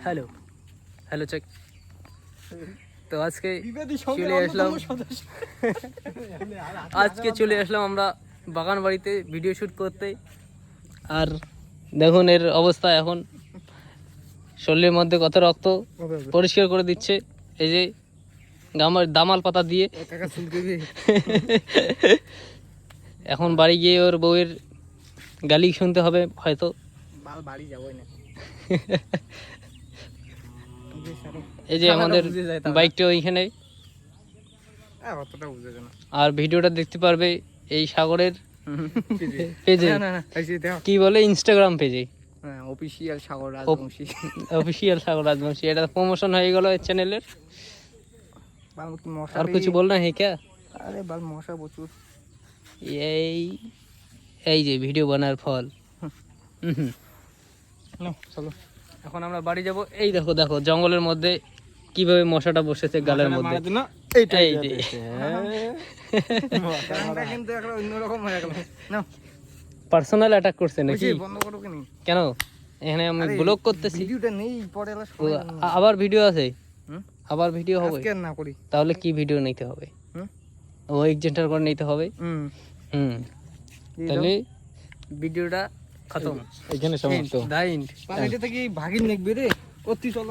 Hello hello check. তো আজকে চলে আসলাম আমরা বাগান বাড়িতে ভিডিও শ্যুট করতে। আর দেখুন এর অবস্থা, এখন শরীরের মধ্যে কত রক্ত পরিষ্কার করে দিচ্ছে এই যে দামাল পাতা দিয়ে। এখন বাড়ি গিয়ে ওর বউয়ের গালি শুনতে হবে হয়তো। বাড়ি যাবোই না। এই যে আমাদের বাইকটা ওইখানে। আর ভিডিওটা দেখতে পারবে এই সাগরের পেজে, কি বলে ইনস্টাগ্রাম পেজে, অফিসিয়াল সাগর রাজবংশী। অফিসিয়াল সাগর রাজবংশী। এটা প্রমোশন হয়ে গেল এই চ্যানেলের। আর কিছু বলনা है क्या? আরে বাল মশা প্রচুর। এই যে ভিডিও বানার ফল। চলো এখন আমরা বাড়ি যাব। এই দেখো দেখো জঙ্গলের মধ্যে কিভাবে মশাটা বসেছে গালের মধ্যে। এই যে কিন্তু একটা অন্যরকম হয়ে গেল। নাও পার্সোনাল অ্যাটাক করছে নাকি? বন্ধ করো কেন? কেন? এখানে আমি ব্লগ করতেছি। ভিডিওটা নেই, পরে আবার ভিডিও আছে, আবার ভিডিও হবে। আজকে না করি তাহলে কি ভিডিও নিতে হবে? ও এক্সেন্টার করে নিতে হবে। তাহলে ভিডিওটা খতম, এখানে সমাপ্ত। The end. পানিতে থেকে ভাগিন দেখবে রে অতি চলো।